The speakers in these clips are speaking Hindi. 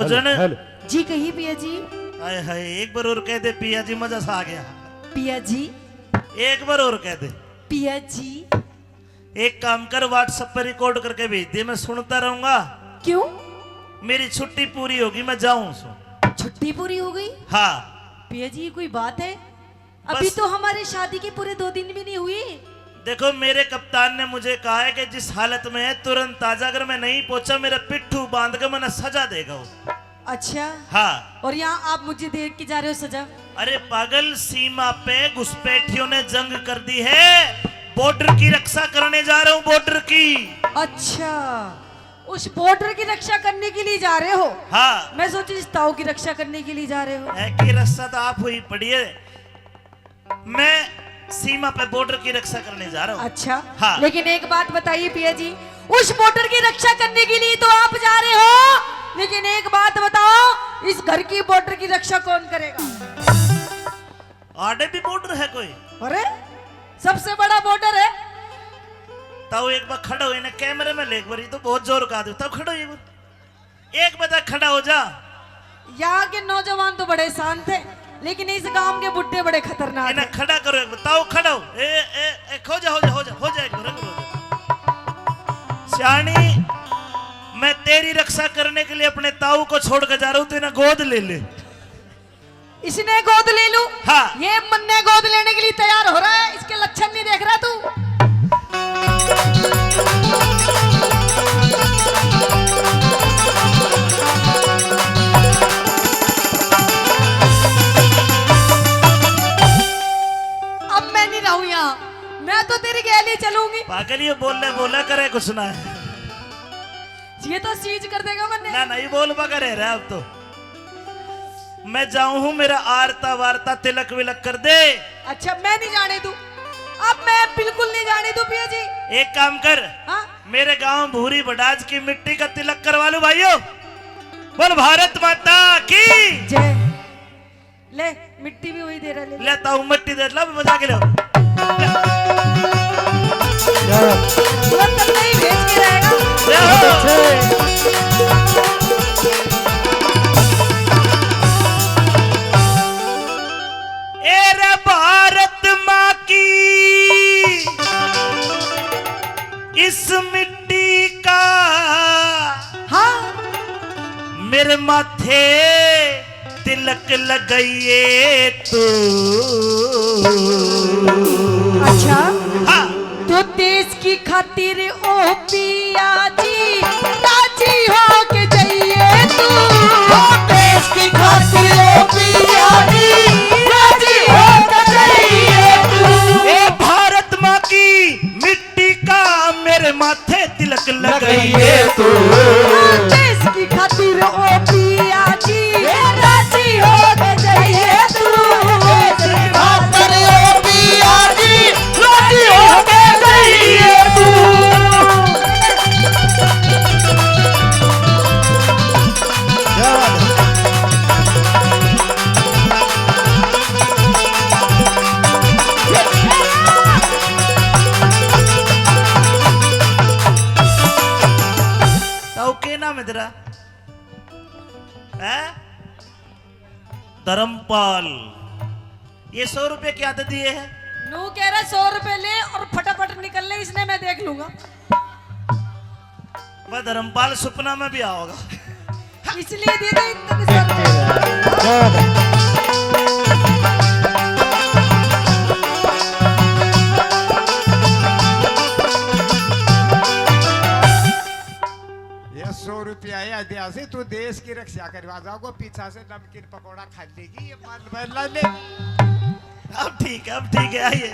गुजरन जी कही पिया जी। हाय हाय एक बार और कह दे पिया जी, मजा सा आ गया। पिया जी एक बार और कह दे पिया जी। एक काम कर, व्हाट्सएप पर रिकॉर्ड करके भेज दे, मैं सुनता रहूंगा। क्यों? मेरी छुट्टी पूरी होगी, मैं जाऊं। छुट्टी पूरी हो गई? हाँ पिया जी कोई बात है? अभी तो हमारे शादी के पूरे 2 दिन भी नहीं हुए। देखो मेरे कप्तान ने मुझे कहा है कि जिस हालत में है तुरंत आजा, अगर मैं नहीं पहुंचा मेरा पिट्ठू बांध के मैंने सजा देगा वो। अच्छा हाँ। और यहाँ आप मुझे देख के जा रहे हो सजा? अरे पागल, सीमा पे घुसपैठियों ने जंग कर दी है, बॉर्डर की रक्षा करने जा रहा हूँ, बॉर्डर की। अच्छा उस बॉर्डर की रक्षा करने के लिए जा रहे हो? हाँ। मैं सोची इस ताऊ की रक्षा करने के लिए जा रहे हो। है कि रक्षा तो आप हुई पड़ी है, मैं सीमा पे बॉर्डर की रक्षा करने जा रहा हूँ। अच्छा हाँ। लेकिन एक बात बताइए पिया जी, उस बॉर्डर की रक्षा करने के लिए तो आप जा रहे हो, लेकिन एक बात बताओ, इस घर की बॉर्डर की रक्षा कौन करेगा? आड़े भी बॉर्डर है कोई? अरे सबसे बड़ा बॉर्डर है। तब एक बार खड़ा हो, इन्हें कैमरे में ले, एक बार तो बहुत जोर का दो, तब खड़ा हो एक बार खड़ा हो जा। यहाँ के नौजवान तो बड़े शांत थे, लेकिन इस गांव के बुड्ढे बड़े खतरनाक इन्हें खड़ा करो, एक बताओ खड़ा हो। हो जा हो जा हो जा हो जा एक बार श्याणी, मैं तेरी रक्षा करने के लिए अपने ताऊ को छोड़ कर जा रहा हूँ, तो इन्हें गोद ले ले। इसने गोद ले लूं? हाँ। ये मन्ने गोद लेने के लिए तैयार हो रहा है, इसके लक्षण नहीं देख रहा तू? अब मैं नहीं रहूं यहाँ, मैं तो तेरी गैली चलूंगी। पागल, ये बोला करे कुछ ना है, ये तो सीज कर देगा मन्ने। ना नहीं बोल बगैर रहा। अब तो मैं जाऊं हूं, मेरा आरता वारता तिलक विलक कर दे। अच्छा मैं नहीं जाने दूं, अब मैं बिल्कुल नहीं जाने दूं पिया जी। एक काम कर, हाँ? मेरे गांव भूरी बडाज की मिट्टी का तिलक करवा लो भाइयों। बोल भारत माता की जय। ले मिट्टी भी वही दे रहा, ले लेता हूं मिट्टी, दे ला बजा के लो। तुरंत तक नहीं भेज के रहेगा। रे भारत माँ की इस मिट्टी का, हाँ मेरे माथे तिलक लगाइए तो। अच्छा हाँ। तो देश की खातिर ओ पिया जी राजी हो के जाइए तू। देश की खातिर ओ पिया जी राजी हो के जाइए तू। ए भारत माँ की मिट्टी का मेरे माथे तिलक लगाइए तो। देश की खातिर ओ पिया जी राजी हो के जाइए तू। देश की खातिर ओ पिया जी राजी हो के जाइए तू। तेरा है? धर्मपाल, ये 100 रुपए क्या दे दिए है? नू कह रहा 100 रुपए ले और फटाफट निकल ले, इसने मैं देख लूंगा। वह धर्मपाल सपना में भी आओगा, इसलिए दे दे इतने 100 रुपए। ये 100 रुपया या दिया से तू देश की रक्षा करवा जाओगे, पीछा से नमकीन पकौड़ा खा लेगी, ये मान बदला ले। अब ठीक है आइए।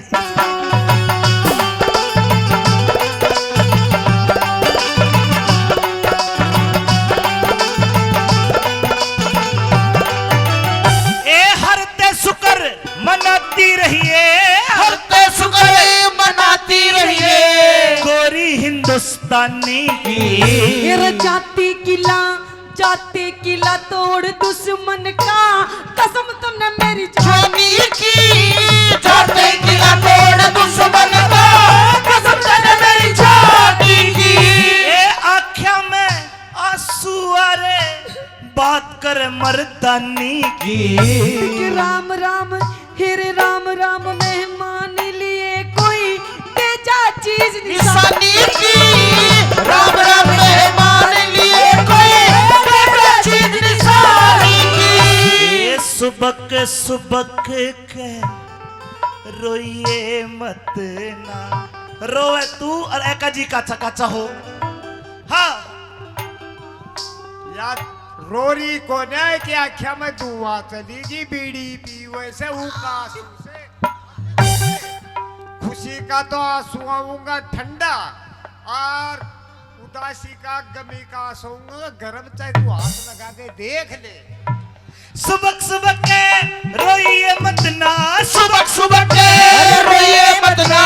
मनाती रहिए, हरते शुक्र मनाती रहिए गोरी हिंदुस्तानी की। जाती किला तोड़ दुश्मन का, कसम तुमने मेरी जानी की। जाते किला तोड़ दुश्मन का, कसम तुमने मेरी जानी की। ए आँखों में आंसू आ रे, बात बात कर मर्दानी की। कि राम राम हेरे राम राम मेहमान लिए कोई तेजा चीज निशानी की। राम राम मेहमान लिए कोई तेजा चीज निशानी की। ये सुबक सुबक के रोइए मत ना, रोए तू और एका जी काचा काचा हो। हाँ यार रोरी को नहीं कि आख्या में दुआ चलेगी बीड़ी पी वैसे उका आंसू से। खुशी का तो आंसू आऊंगा ठंडा और उदासी का गमी का आंसू आऊंगा गर्म। चाहे तू हाथ लगा के देख ले। सुबक सुबक के रोइए मत ना, सुबह सुबह के रोइए मत ना।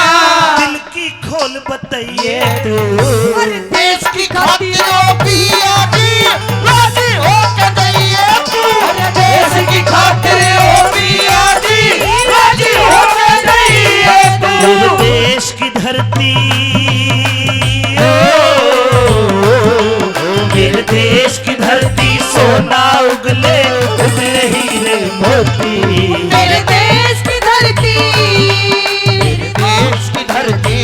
दिल की खोल बताइए तू। अरे देश की खातिर ओ पिया जी राजी हो के जाइए तू। देश की खातिर ओ पिया जी राजी हो के जाइए तू। देश की धरती मेरे देश की धरती सोना उगले उगले हीरे मोती। मेरे देश की धरती मेरे देश की धरती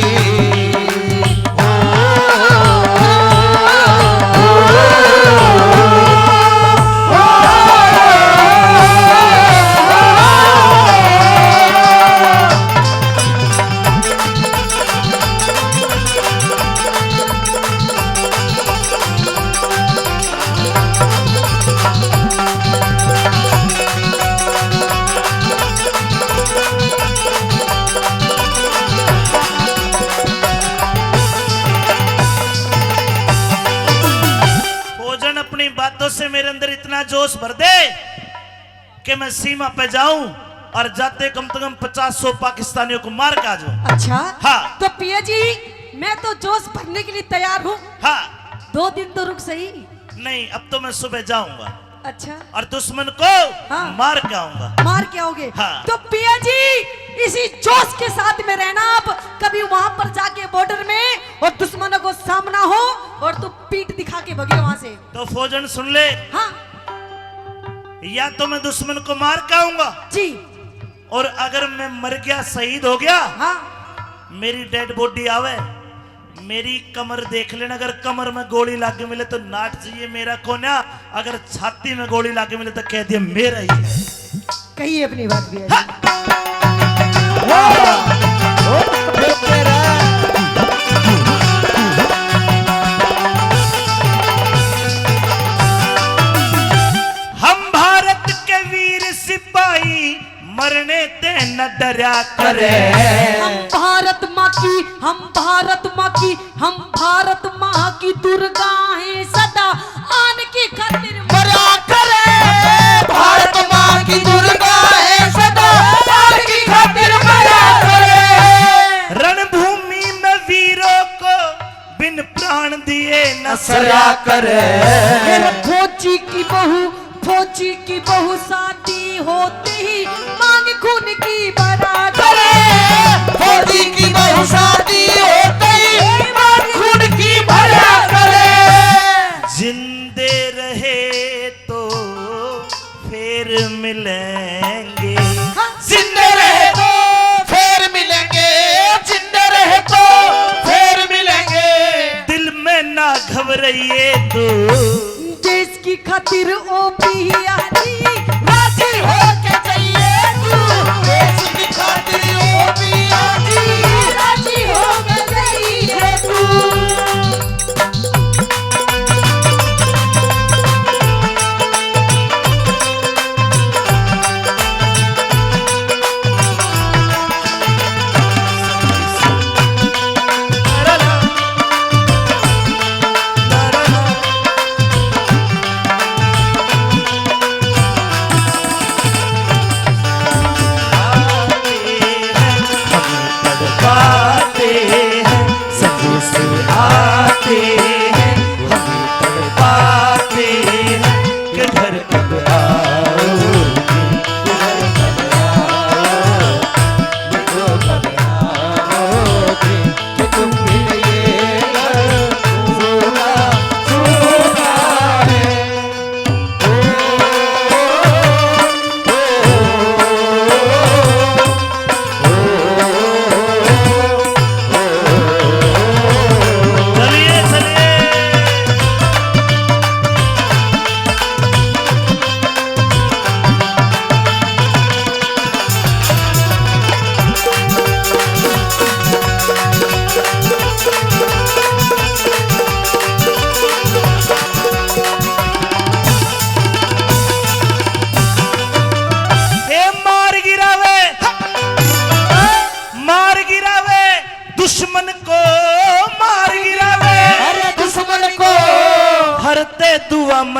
भोजन अपनी बातों से मेरे अंदर इतना जोश भर दे कि मैं सीमा पे जाऊं और जाते कम से कम 50-100 पाकिस्तानियों को मार के आ जाऊं। अच्छा हाँ। तो पिया जी मैं तो जोश भरने के लिए तैयार हूँ। हाँ 2 दिन तो रुक सही। नहीं, अब तो मैं सुबह जाऊंगा अच्छा और दुश्मन को हाँ। मार के आऊंगा। मार के आओगे। हाँ। तो पिया जी इसी जोश के साथ में रहना। आप कभी वहां पर जाके बॉर्डर में और दुश्मनों को सामना हो और तू पीठ दिखा के भगे वहां से। तो फौजन सुन ले, हाँ या तो मैं दुश्मन को मार के आऊंगा जी। और अगर मैं मर गया शहीद हो गया हाँ मेरी डेड बॉडी आवे, मेरी कमर देख लेना। अगर कमर में गोली लाके मिले तो नाट चाहिए मेरा कोना, अगर छाती में गोली लाके मिले तो कह दिया मेरा ही है। कहिए अपनी बात पिया जी। हम भारत के वीर सिपाही मरने ते न डरा करे। हम भारत माँ की हम भारत माँ की हम भारत माँ की दुर्गा हैं सदा आन की खातिर मरा करे। भारत माँ की दुर्गा है सदा आन की खातिर मरा करे। रणभूमि में वीरों को बिन प्राण दिए न सरा करे। फौजी की बहू शादी होते ही मांग खून की बरा करे। फौजी की बहू शादी होते ही मांग खून की भरा करे। जिंदे रहे तो फिर मिलेंगे, जिंदे रहे तो फिर मिलेंगे। जिंदे रहे तो फिर मिलेंगे। दिल में ना घबराइए तो। देश की खातिर ओ पिया जी राजी हो के जाइए तू। देश की खातिर ओ पिया जी राजी हो गई है तू।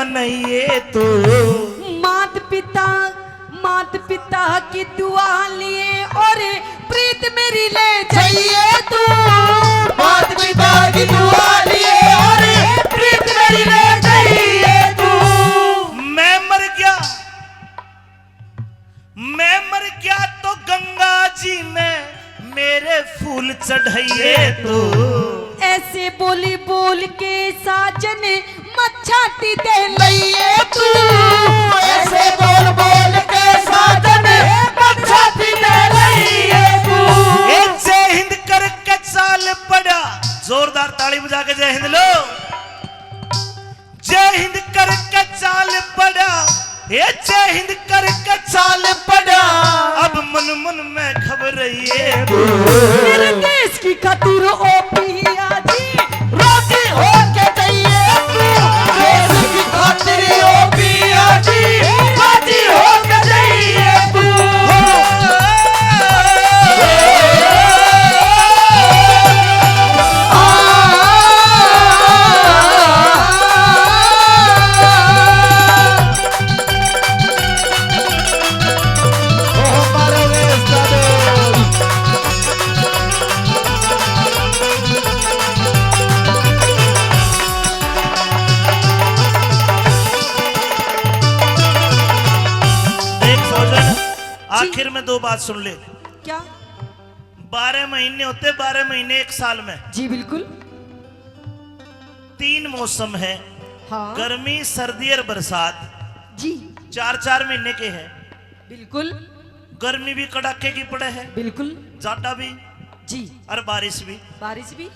मनइए तू। मात पिता की दुआ लिए और प्रीत मेरी ले जाइए तू। मात पिता की दुआ लिए और प्रीत मेरी ले जाइए तू। मैं मर गया तो गंगा जी में मेरे फूल चढ़ाइए तू। ऐसे बोली बोल के साजन मच्छाटी दे लइए तू। ऐसे बोल बोल के साजन मच्छाटी दे लइए तू। जय हिंद करके चाल पड़ा, जोरदार ताली बजा के जय हिंद लो। जय हिंद करके चाल पड़ा, जय हिंद करके चाल पड़ा, अब मन मन में घबराइए तू। मेरे देश की खातिर ओ पिया जी राजी होके जाइए तू। देश की खातिर ओ पिया जी राजी होके जाइए तू। आखिर में दो बात सुन ले। क्या? 12 महीने होते, 12 महीने एक साल में। जी बिल्कुल। 3 मौसम है, हाँ गर्मी सर्दी और बरसात। जी 4-4 महीने के हैं। बिल्कुल गर्मी भी कड़ाके की पड़े है, बिल्कुल ज्यादा भी जी। और बारिश भी। बारिश भी।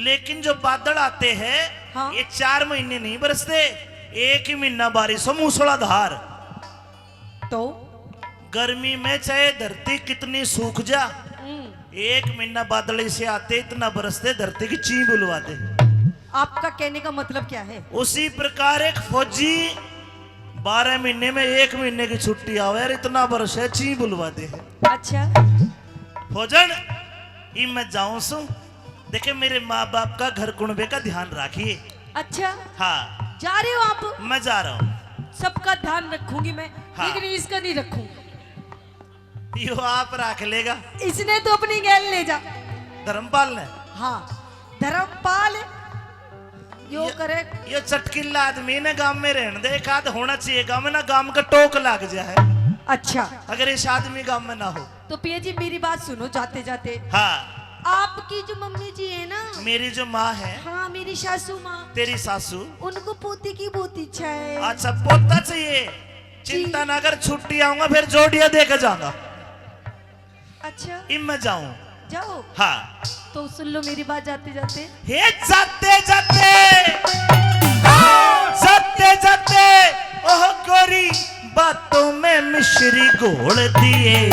लेकिन जो बादल आते हैं, हाँ। ये 4 महीने नहीं बरसते, एक ही महीना बारिश हो मूसलाधार। तो गर्मी में चाहे धरती कितनी सूख जा, एक महीना बादल से आते इतना बरसते धरती की ची बुलवा दे। आपका कहने का मतलब क्या है? उसी प्रकार एक फौजी 12 महीने में 1 महीने की छुट्टी आवे और इतना बरस है ची बुलवा दे। अच्छा फौजन ई मैं जाऊं सु, देखे मेरे माँ बाप का घर कुणबे का ध्यान रखिए। अच्छा हाँ जा रहे हो आप? मैं जा रहा हूँ। सबका ध्यान रखूंगी मैं, हाँ। लेकिन इसका नहीं रखूंगी। यो आप रख लेगा। इसने तो अपनी गैल ले जा। धर्मपाल ने। हाँ धर्मपाल यो करे। ये चटकिला आदमी ने गांव में रहने दे, एक आध होना चाहिए गांव में ना, गांव का टोक लग जाए। अच्छा अगर इस आदमी गांव में ना हो तो पिया जी मेरी बात सुनो जाते जाते। हाँ आपकी जो मम्मी जी है ना, मेरी जो माँ है, हाँ मेरी सासू माँ, तेरी सासू, उनको पोते की बहुत इच्छा है। अच्छा पोता चाहिए, चिंता ना कर, छुट्टी आऊंगा फिर जोड़िया देकर जाऊंगा। अच्छा इन मैं जाऊं? जाओ। हाँ तो सुन लो मेरी बात जाते जाते। हे जाते जाते ओह गोरी बातों में मिश्री घोल दिए।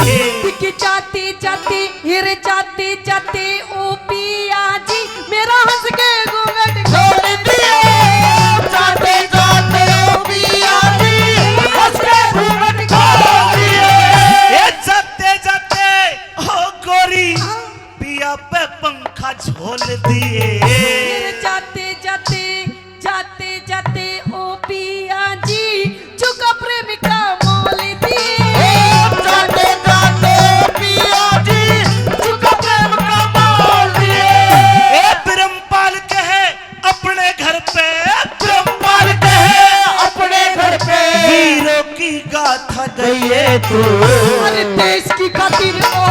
कि जाते जाते हिर जाते जाते ओ पिया जी मेरा हंस के घूंघट खोल दिए। जाते जाते ओ पिया जी हंस के घूंघट खोल दिए। हे जाते जाते ओह गोरी पिया पे पंखा झोल दिए। हिर जाते जाते जाते जाते ओ पिया जी चुका प्रेम का मोल दिए। जाते जाते ओ पिया जी चुका प्रेम का मोल दिए। ए ब्रह्मपाल कहे अपने घर पे, ब्रह्मपाल कहे अपने घर पे वीरों की गाथा गई तू। अरे देश की खातिर ओ